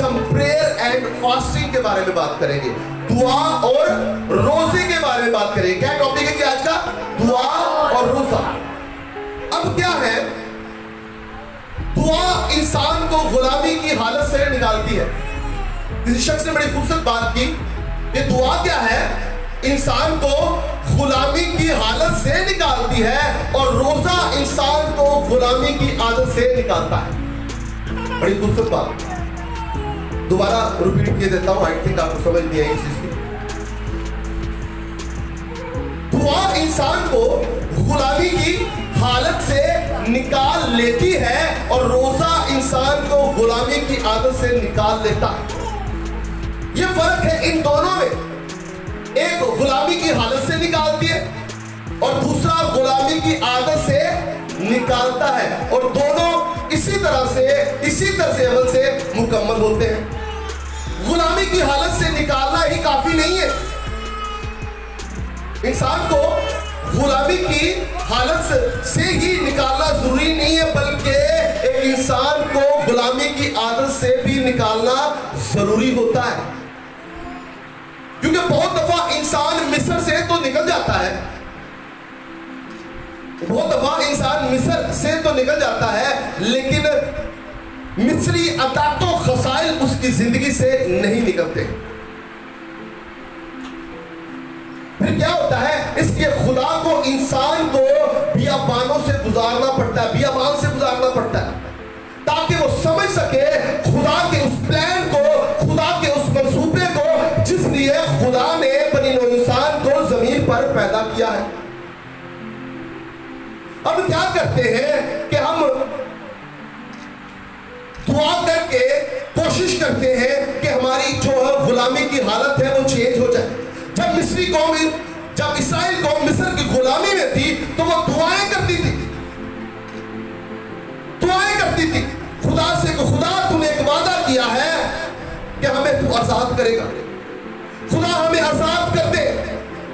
آج ہم prayer and fasting کے بارے میں بات کریں گے, دعا اور روزے کے بارے میں بات کریں گے. کیا ٹاپک ہے کہ آج کا؟ دعا اور روزہ. اب کیا ہے, دعا انسان کو غلامی کی حالت سے نکالتی ہے. کسی شخص نے بڑی خوبصورت بات کی کہ دعا کیا ہے, انسان کو غلامی کی حالت سے نکالتی ہے, اور روزہ انسان کو غلامی کی عادت سے نکالتا ہے. بڑی خوبصورت بات. دوبارہ ریپیٹ کیے دیتا ہوں, آئی تھنک آپ کو سمجھ نہیں آئی اس چیز کی. دعا انسان کو غلامی کی حالت سے نکال لیتی ہے, اور روزہ انسان کو غلامی کی عادت سے نکال لیتا ہے. یہ فرق ہے ان دونوں میں. ایک غلامی کی حالت سے نکالتی ہے اور دوسرا غلامی کی عادت سے نکالتا ہے, اور دونوں اسی طرح سے, اسی طرز عمل سے مکمل ہوتے ہیں. غلامی کی حالت سے نکالنا ہی کافی نہیں ہے. انسان کو غلامی کی حالت سے ہی نکالنا ضروری نہیں ہے, بلکہ ایک انسان کو غلامی کی عادت سے بھی نکالنا ضروری ہوتا ہے. کیونکہ بہت دفعہ انسان مصر سے تو نکل جاتا ہے, بہت دفعہ انسان مصر سے تو نکل جاتا ہے, لیکن مصری عادات و خصائل اس کی زندگی سے نہیں نکلتے. پھر کیا ہوتا ہے, اس لیے خدا کو انسان کو بیابانوں سے گزارنا پڑتا ہے, بیابان سے گزارنا پڑتا ہے, تاکہ وہ سمجھ سکے خدا کے اس پلان کو, خدا کے اس منصوبے کو جس لیے خدا نے بنی نوع انسان کو زمین پر پیدا کیا ہے. اب کیا کرتے ہیں کہ ہم دعا کر کے کوشش کرتے ہیں کہ ہماری جو غلامی کی حالت ہے وہ چینج ہو جائے. جب مصری قوم, جب اسرائیل قوم مصر کی غلامی میں تھی تو وہ دعائیں کرتی تھی, دعائیں کرتی تھی خدا سے کہ خدا تو نے ایک وعدہ کیا ہے کہ ہمیں تو آزاد کرے گا, خدا ہمیں آزاد کر دے,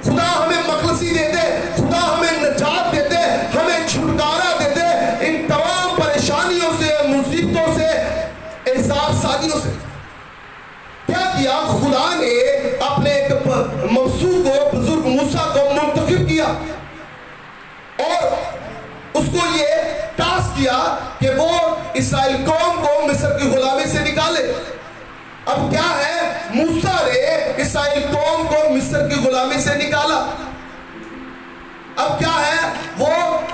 خدا ہمیں مخلصی دے دے, خدا ہمیں نجات دے دے, ہمیں چھٹکارا دے دے ان تمام پریشانیوں سے, مصیبتوں سے, احساس سازیوں سے. کیا کیا خدا نے اپنے ایک منصوب کو, بزرگ موسیٰ کو منتخب کیا اور اس کو یہ ٹاسک کیا کہ وہ اسرائیل قوم کو مصر کی غلامی سے نکالے. اب کیا ہے, موسیٰ نے اسرائیل قوم کو مصر کی غلامی سے نکالا. اب کیا ہے, وہ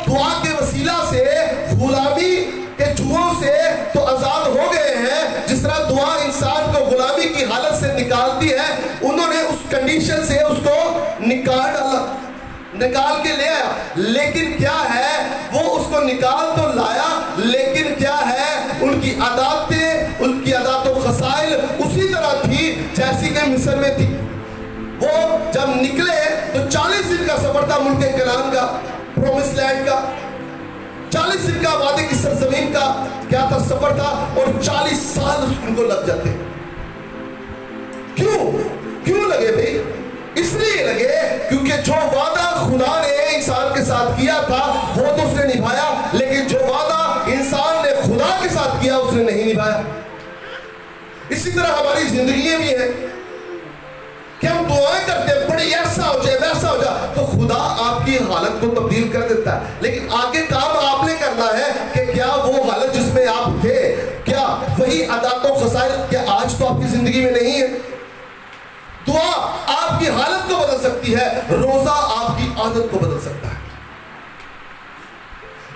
دعا کے وسیلہ سے غلامی کے جوؤں سے تو آزاد ہو گئے ہیں. جس طرح دعا انسان کو غلامی کی حالت سے نکالتی ہے, انہوں نے اس کنڈیشن سے اس کو نکال ڈالا, نکال کے لے آیا. لیکن کیا ہے, وہ اس کو نکال تو لایا, لیکن کیا ہے, ان کی عاداتیں, ان کی عادات و خصائل اسی طرح تھی جیسی کہ مصر میں تھی. وہ جب نکلے تو 40 دن کا سفر تھا ملک کنعان کا, پرومس لینڈ کا. 40 دن کا وعدے کی سرزمین کا کیا تھا, سفر تھا, اور 40 سال ان کو لگ جاتے. کیوں لگے بھئی؟ اس لیے لگے کیونکہ جو وعدہ خدا نے انسان کے ساتھ کیا تھا وہ تو اس نے نبھایا, لیکن جو وعدہ انسان نے خدا کے ساتھ کیا اس نے نہیں نبھایا. اسی طرح ہماری زندگیاں بھی ہیں کہ ہم دعائیں کرتے ہیں بڑی ایسا ہو جائے ویسا ہو جائے, تو خدا آپ کی حالت کو تبدیل کر دیتا ہے. لیکن آگے کام آپ نے کرنا ہے کہ کیا وہ حالت جس میں آپ تھے, کیا وہی عادات و خصائل کیا آج تو آپ کی زندگی میں نہیں ہے. دعا آپ کی حالت کو بدل سکتی ہے, روزہ آپ کی عادت کو بدل سکتا ہے.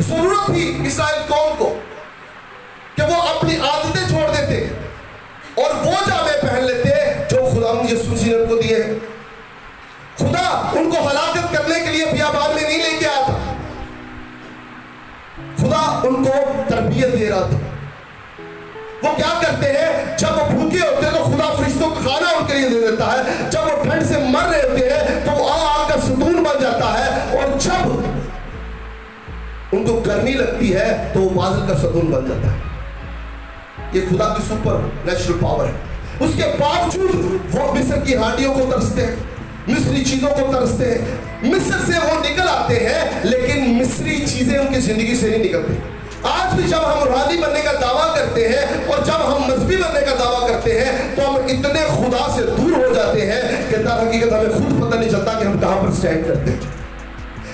ضرورت تھی اسرائیل قوم کو کہ وہ اپنی عادتیں چھوڑ دیتے اور وہ جامے پہن لیتے جو خدا یسوع مسیح نے ان کو دیے ہیں. خدا ان کو ہلاکت کرنے کے لیے بیابان میں نہیں لے کے آیا تھا, خدا ان کو تربیت دے رہا تھا. وہ کیا کرتے ہیں, جب وہ بھوکے ہوتے ہیں تو خدا فرشتوں کا کھانا ان کے لیے دے دیتا ہے, جب وہ ٹھنڈ سے مر رہے ہوتے ہیں تو وہ آگ کا ستون بن جاتا ہے, اور جب ان کو گرمی لگتی ہے تو وہ بادل کا ستون بن جاتا ہے. یہ خدا کی سپر نیچرل پاور ہے. اس کے باوجود وہ مصر کی ہانڈیوں کو ترستے ہیں, مصری چیزوں کو ترستے ہیں. مصر سے وہ نکل آتے ہیں لیکن مصری چیزیں ان کی زندگی سے نہیں نکلتی. آج بھی جب ہم روحانی بننے کا دعویٰ کرتے ہیں اور جب ہم مذہبی بننے کا دعویٰ کرتے ہیں تو ہم اتنے خدا سے دور ہو جاتے ہیں کہ در حقیقت ہمیں خود پتہ نہیں چلتا کہ ہم کہاں پر سٹینڈ کرتے ہیں۔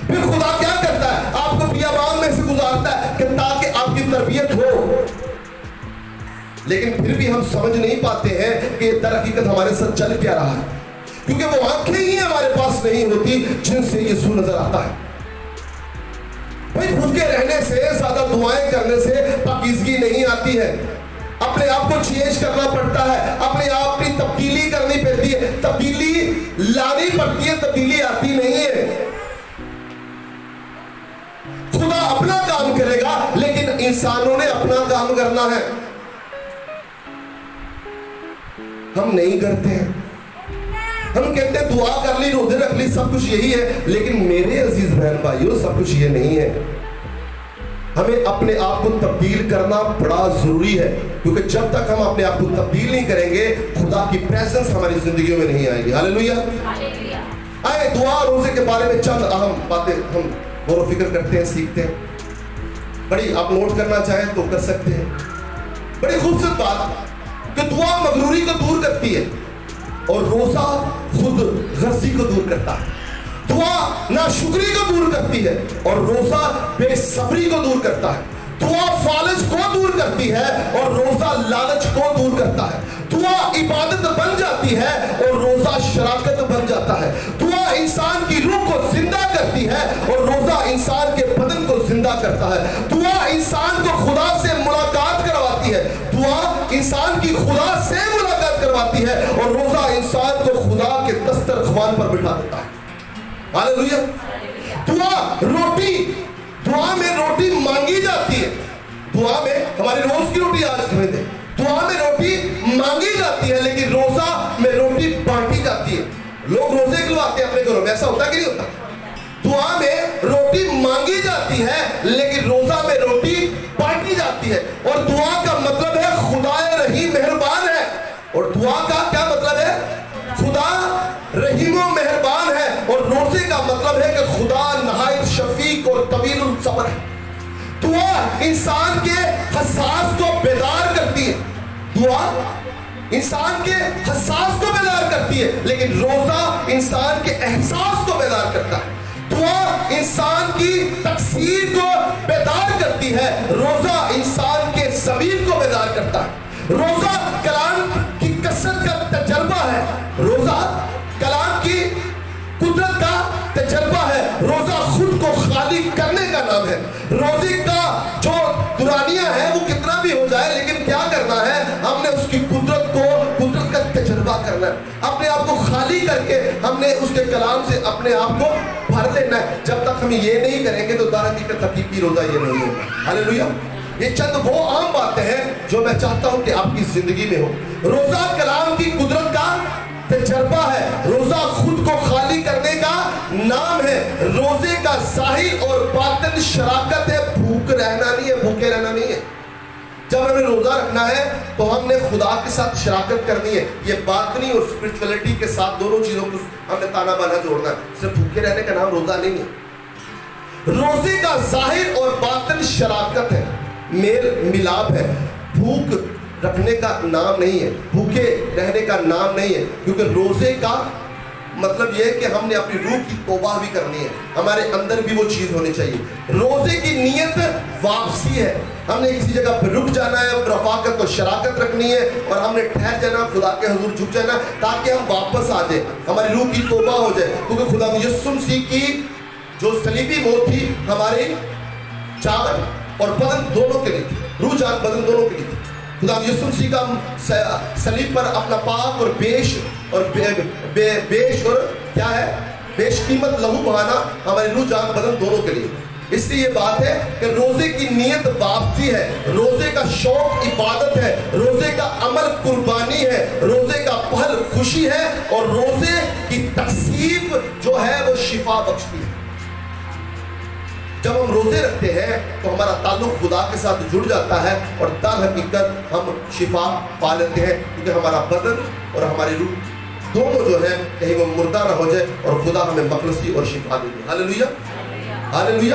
پھر خدا کیا کرتا ہے؟ آپ کو بیابان میں سے گزارتا ہے کہ تاکہ آپ کی تربیت ہو، لیکن پھر بھی ہم سمجھ نہیں پاتے ہیں کہ در حقیقت ہمارے ساتھ چل کیا رہا ہے، کیونکہ وہ آنکھیں ہی ہمارے پاس نہیں ہوتی جن سے یسوع نظر آتا ہے۔ بھائی بھوکے رہنے سے، زیادہ دعائیں کرنے سے پاکیزگی نہیں آتی ہے، اپنے آپ کو چینج کرنا پڑتا ہے، اپنے آپ کی تبدیلی کرنی پڑتی ہے، تبدیلی لانی پڑتی ہے، تبدیلی آتی نہیں ہے۔ خدا اپنا کام کرے گا لیکن انسانوں نے اپنا کام کرنا ہے، ہم نہیں کرتے ہیں۔ ہم کہتے ہیں دعا کر لی، روزے رکھ لی، سب کچھ یہی ہے، لیکن میرے عزیز بہن بھائیوں سب کچھ یہ نہیں ہے۔ ہمیں اپنے آپ کو تبدیل کرنا بڑا ضروری ہے، کیونکہ جب تک ہم اپنے آپ کو تبدیل نہیں کریں گے خدا کی پریزنس ہماری زندگیوں میں نہیں آئے گی۔ ہاللیلویہ۔ آئے دعا روزے کے بارے میں چند اہم باتیں ہم غور و فکر کرتے ہیں، سیکھتے ہیں۔ بڑی آپ نوٹ کرنا چاہیں تو کر سکتے ہیں۔ بڑی خوبصورت بات کہ دعا مغروری کو دور کرتی ہے اور روزہ خود غرضی کو دور کرتا ہے۔ دعا ناشکری کو دور کرتی ہے اور روزہ بے صبری کو دور کرتا ہے۔ دعا فالج کو دور کرتی ہے اور روزہ لالچ کو دور کرتا ہے۔ دعا عبادت بن جاتی ہے اور روزہ شراکت بن جاتا ہے۔ دعا انسان کی روح کو زندہ کرتی ہے اور روزہ انسان کے بدن کو زندہ کرتا ہے۔ دعا انسان کو خدا سے ملاقات کرواتی ہے، دعا انسان کی خدا سے ملاقات کرواتی ہے اور روزہ انسان کو خدا کے دسترخوان پر بٹھا دیتا ہے۔ ہاللیلویہ۔ دعا میں روٹی مانگی جاتی ہے، دعا میں ہماری روز کی روٹی آج ہمیں دے، دعا میں روٹی مانگی جاتی ہے لیکن روزہ میں روٹی بانٹی جاتی ہے۔ لوگ روزے کھلواتے ہیں اپنے گھروں میں، ایسا ہوتا کہ نہیں ہوتا؟ دعا میں روٹی مانگی جاتی ہے لیکن روزہ میں روٹی بانٹی جاتی ہے۔ اور دعا کا مطلب ہے خدا رحیم مہربان ہے، اور دعا کا کیا مطلب ہے؟ خدا رحیم و مہربان ہے۔ اور روزے کا مطلب ہے کہ خدا نہایت شفیق اور طویل الصبر ہے۔ دعا انسان کے حساس کو بیدار کرتی ہے، دعا انسان کے حساس کو بیدار کرتی ہے لیکن روزہ انسان کے احساس کو بیدار کرتا ہے۔ دعا انسان کی تقصیر کو بیدار کرتی ہے، روزہ انسان کے ضمیر کو بیدار کرتا ہے۔ روزہ کلام کی کثرت کا تجربہ ہے، روزہ کلام کی قدرت کا تجربہ ہے، روزہ خود کو خالی کرنے کا نام ہے۔ روزے کا جو دورانیہ ہے وہ کتنا بھی ہو جائے لیکن کیا کرنا ہے؟ ہم نے اس کی قدرت کا تجربہ کرنا ہے، اپنے آپ کو خالی کر کے ہم نے اس کے کلام سے اپنے آپ کو بھر لینا ہے۔ جب تک ہم یہ نہیں کریں گے تو در حقیقت حقیقی روزہ یہ نہیں ہوگا۔ ہاللیلویہ۔ یہ چند وہ عام باتیں ہیں جو میں چاہتا ہوں کہ آپ کی زندگی میں ہو۔ روزہ کلام کی قدرت کا تجربہ ہے، روزہ خود کو خالی کرنے کا نام ہے، روزے کا ظاہر اور باطن شراکت ہے، بھوک رہنا نہیں ہے، بھوکے رہنا نہیں ہے۔ جب ہمیں روزہ رکھنا ہے تو ہم نے خدا کے ساتھ شراکت کرنی ہے، یہ باطنی اور اسپرچولیٹی کے ساتھ دونوں چیزوں کو ہم نے تانا بانا جوڑنا ہے، صرف بھوکے رہنے کا نام روزہ نہیں ہے۔ روزے کا ظاہر اور باطن شراکت ہے، میل ملاپ ہے، بھوک رکھنے کا نام نہیں ہے، بھوکے رہنے کا نام نہیں ہے، کیونکہ روزے کا مطلب یہ ہے کہ ہم نے اپنی روح کی توبہ بھی کرنی ہے، ہمارے اندر بھی وہ چیز ہونی چاہیے۔ روزے کی نیت واپسی ہے، ہم نے کسی جگہ پہ رک جانا ہے، رفاقت اور شراکت رکھنی ہے اور ہم نے ٹھہر جانا، خدا کے حضور جھک جانا تاکہ ہم واپس آ جائیں، ہماری روح کی توبہ ہو جائے، کیونکہ خدا یسوع مسیح کی جو صلیبی موت تھی ہمارے جان اور بدن دونوں کے لیے تھی، روح جان بدن دونوں کے لیے تھی۔ خدا یسوع مسیح کا صلیب پر اپنا پاک اور بیش اور کیا ہے بیش قیمت لہو بہانا ہمارے روح جان بدن دونوں کے لیے۔ اس لیے یہ بات ہے کہ روزے کی نیت واپسی ہے، روزے کا شوق عبادت ہے، روزے کا عمل قربانی ہے، روزے کا پھل خوشی ہے اور روزے کی تقسیم جو ہے وہ شفا بخشتی ہے۔ جب ہم روزے رکھتے ہیں تو ہمارا تعلق خدا کے ساتھ جڑ جاتا ہے اور در حقیقت ہم شفا پا لیتے ہیں، کیونکہ ہمارا بدن اور ہماری روح دونوں جو ہے کہیں وہ مردہ نہ ہو جائے اور خدا ہمیں مخلصی اور شفا دے دے۔ ہاللیلویہ، ہاللیلویہ۔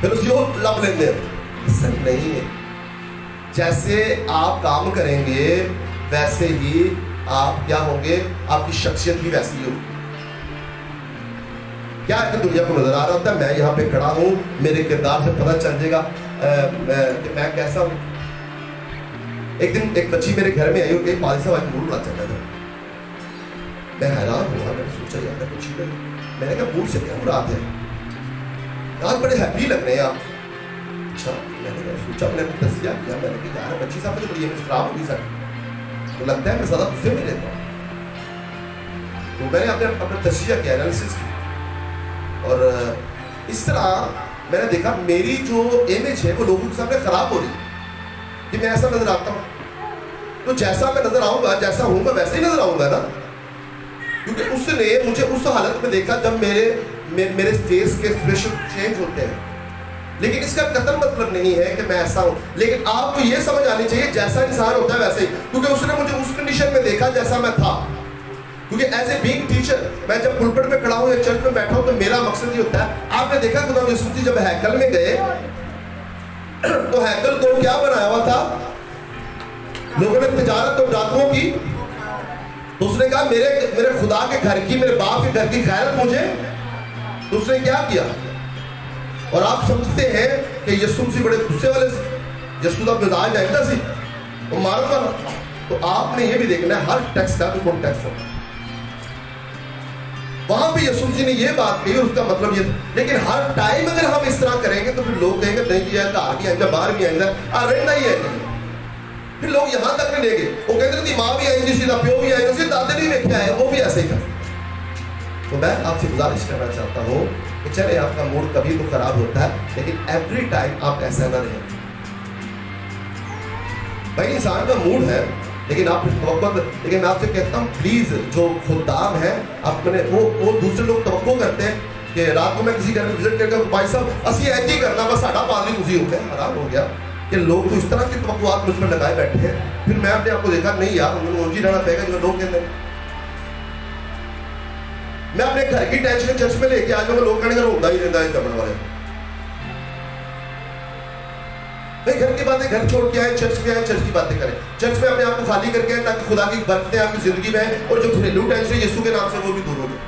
پھر اسی کو لب لیتے ہیں. ایسا نہیں ہے. جیسے آپ کام کریں گے ویسے ہی آپ کیا ہوں گے, آپ کی شخصیت بھی ویسی ہوگی. کیا ہے کہ دنیا کو نظر آ رہا ہوتا ہے, میں یہاں پہ کھڑا ہوں, میرے کردار سے پتہ چل جائے گا کہ میں کیسا ہوں. ایک دن ایک بچی میرے گھر میں آئی اور کہیں پادری صاحب آج موڈ بڑا چل رہا تھا. میں حیران ہوا, میں نے سوچا یار کچھ ہی نہیں. میں نے کہا موڈ سے کیا مراد ہے, آج بڑے ہیپی لگ رہے ہیں آپ. اچھا, میں نے سوچا, میں نے تجزیہ کیا, میں نے کہا یار بچی صاحب تو بڑی خراب ہوگی سر, تو لگتا ہے میں زیادہ غصے میں رہتا ہوں. تو میں نے اپنا تجزیہ کیا, انالیسس کی, اور اس طرح میں نے دیکھا میری جو امیج ہے وہ لوگوں کے سامنے خراب ہو رہی ہے کہ میں ایسا نظر آتا ہوں. تو جیسا میں نظر آؤں گا, جیسا ہوں گا ویسے ہی نظر آؤں گا نا, کیونکہ اس نے مجھے اس حالت میں دیکھا جب میرے فیس کے ایکسپریشن چینج ہوتے ہیں. لیکن اس کا قطعاً مطلب نہیں ہے کہ میں ایسا ہوں, لیکن آپ کو یہ سمجھ آنی چاہیے جیسا انسان ہوتا ہے ویسے ہی, کیونکہ اس نے مجھے اس کنڈیشن میں دیکھا جیسا میں تھا. کیونکہ ایز اے بینگ ٹیچر میں جب پلپٹ میں کھڑا ہوں یا چرچ میں بیٹھا ہوں تو میرا مقصد یہ ہوتا ہے. آپ نے دیکھا خدا یسوع مسیح جب ہیکل میں گئے تو ہیکل کو کیا بنایا ہوا تھا, لوگوں نے تجارت اور ڈاکوؤں کی. تو اس نے کہا میرے خدا کے گھر کی, میرے باپ کے گھر کی خیرت مجھے. تو اس نے کیا کیا, اور آپ سمجھتے ہیں کہ یسوع مسیح بڑے غصے والے سے, یسوع کا مزاج آئندہ سی وہ مارو والا. تو آپ نے یہ بھی دیکھنا ہے ہر ٹیکسٹ کا کوئی ٹیکسٹ ہوتا ہے. وہاں بھی یسوع مسیح نے یہ بات کہی, اس کا مطلب یہ, لیکن ہر ٹائم اگر ہم اس طرح کریں گے تو پھر لوگ کہیں گے نہیں یہ گھر بھی آئیں گا, باہر بھی آئیں گا, رہنا ہی ہے. پھر لوگ یہاں تک نہیں لے گے, وہ کہتے ہیں ماں بھی آئیں گی سیدھا, پیو بھی آئیں گے سیدھا, دادے بھی دیکھا ہے وہ بھی ایسے ہی کرتے. تو میں آپ سے گزارش کرنا چاہتا ہوں کہ چلے آپ کا موڈ کبھی تو خراب ہوتا ہے, لیکن ایوری ٹائم آپ ایسا نہ رہیں. بھائی انسان کا موڈ ہے, لیکن آپ لیکن میں آپ سے کہتا ہوں پلیز جو خدام ہیں اپنے وہ دوسرے لوگ توقع کرتے ہیں کہ رات کو میں کسی گھر میں وزٹ کر کے بھائی صاحب اسی ایج ہی کرنا, بس ساڈا پادری تسی ہو گئے. حرام ہو گیا کہ لوگ تو اس طرح کی توقعات مجھ پر لگائے بیٹھے ہیں. پھر میں اپنے آپ کو دیکھا نہیں یار انہوں نے اونچی رہنا پڑے گا جو لوگ کہتے ہیں. میں اپنے گھر کی ٹینشن چرچ میں لے کے آ جاؤں گا, لوگ کہنے کا ہوتا ہی رہتا ہے کمر والے. بھائی گھر کی باتیں گھر چھوڑ کے آئے, چرچ میں آئے, چرچ کی باتیں کریں. چرچ میں اپنے آپ کو خالی کر کے آئے تاکہ خدا کی برکتیں آپ کی زندگی میں ہیں, اور جو گھریلو ٹینشن یسوع کے نام سے وہ بھی دور ہو جائے.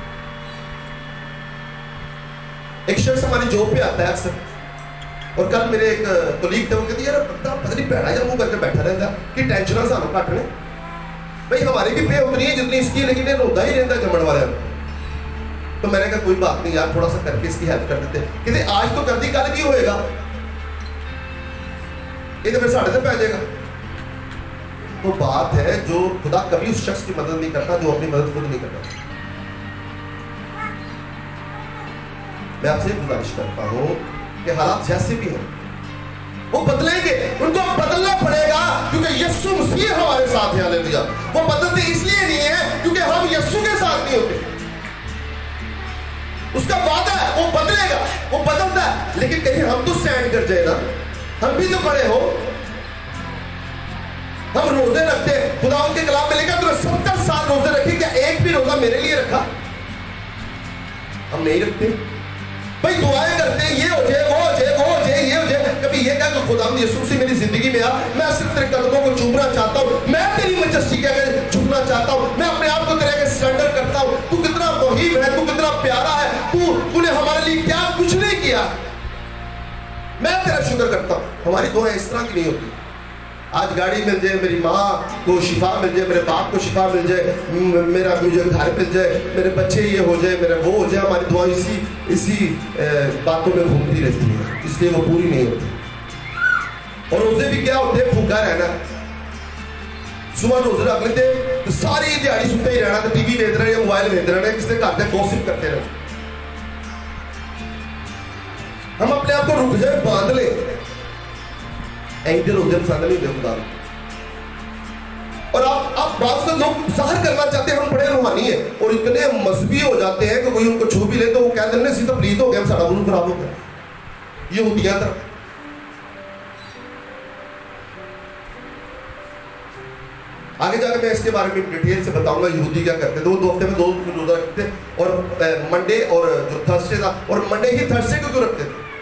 ایک شخص ہماری جاب پہ آتا ہے اکثر, اور کل میرے ایک کولیگ تھے, وہ کہتے یار بندہ پتہ نہیں پیڑا یا منہ کر کے بیٹھا رہتا کہ ٹینشن سانو کٹ رہے. بھائی ہماری بھی پے اتنی ہے جتنی اس کی, لیکن یہ روتا ہی رہتا ہے جمڑ والے. تو میں نے کہا کوئی بات نہیں یار, تھوڑا سا کر کے اس کی ہیلپ کر دیتے. کہتے آج تو کر دی, کل کی ہوئے گا, یہ تو پھر ساڑھے سے پہ جائے گا. تو بات ہے جو خدا کبھی اس شخص کی مدد نہیں کرتا جو اپنی مدد خود نہیں کرتا. میں آپ سے گزارش کرتا ہوں کہ حالات جیسے بھی ہیں وہ بدلیں گے, ان کو بدلنا پڑے گا کیونکہ یسوع مسیح ہمارے ساتھ ہے. ہاللیلویا. وہ بدلتے اس لیے نہیں ہے کیونکہ ہم یسوع کے ساتھ نہیں ہوتے. اس کا وعدہ ہے وہ بدلے گا, وہ بدلتا ہے, لیکن کہیں ہم تو سٹینڈ کر جائے نا, ہم بھی تو کھڑے ہو. ہم روزے رکھتے ہیں, خدا ان کے کلام میں لکھا تو 70 سال روزے رکھے, کیا ایک بھی روزہ میرے لیے رکھا؟ ہم نہیں رکھتے. بھائی دعائیں کرتے ہیں یہ ہو جائے, وہ ہو جائے, وہ ہو جائے, یہ ہو جائے. کبھی یہ کہا کہ خدا یسوع سے میری زندگی میں آ, میں صرف تیرے قدموں کو چومنا چاہتا ہوں, میں تیری مجسٹی کے آگے جھکنا چاہتا ہوں, میں اپنے آپ کو تیرے آگے سرنڈر کرتا ہوں. تو کتنا محیب ہے, تو کتنا پیارا ہے, تو نے ہمارے لیے کیا کچھ نہیں کیا, میں تیرا شکر کرتا ہوں. ہماری دعائیں اس طرح کی نہیں ہوتی. آج گاڑی مل جائے, میری ماں کو شفا مل جائے, میرے باپ کو شفا مل جائے, میرا مجھے گھر مل جائے, میرے بچے یہ ہو جائے, میرا وہ ہو جائے. ہماری دعائیں اسی باتوں میں گھومتی رہتی ہیں, اس لیے وہ پوری نہیں ہوتی. اور روزے بھی کیا ہوتے ہیں, بھوکا رہنا. صبح روزے رکھ لیتے تو ساری دیہڑی سوتے ہی رہنا, تو ٹی وی دیکھ رہے ہیں, موبائل دیکھ رہے ہیں, کس نے گھر میں گوسپ کرتے رہے. ہم اپنے آپ کو رک جائے, باندھ لیں. اینکل روزے پسند نہیں ہوتے خدا. اور آپ بعض سے لوگ ظاہر کرنا چاہتے ہیں ہم بڑے روحانی ہیں, اور اتنے مذہبی ہو جاتے ہیں کہ کوئی ان کو چھو بھی لے تو وہ کہہ دیں سیدھا پلیت ہو گیا, سارا وضو خراب ہو گیا. یہ ہوتیاں تھا. آگے جا کے میں اس کے بارے میں ڈیٹیل سے بتاؤں گا یہودی کیا کرتے تھے. وہ 2 ہفتے میں 2 روزہ رکھتے تھے, اور منڈے اور جو تھرسڈے تھا, اور منڈے ہی تھرسڈے کو کیوں رکھتے تھے؟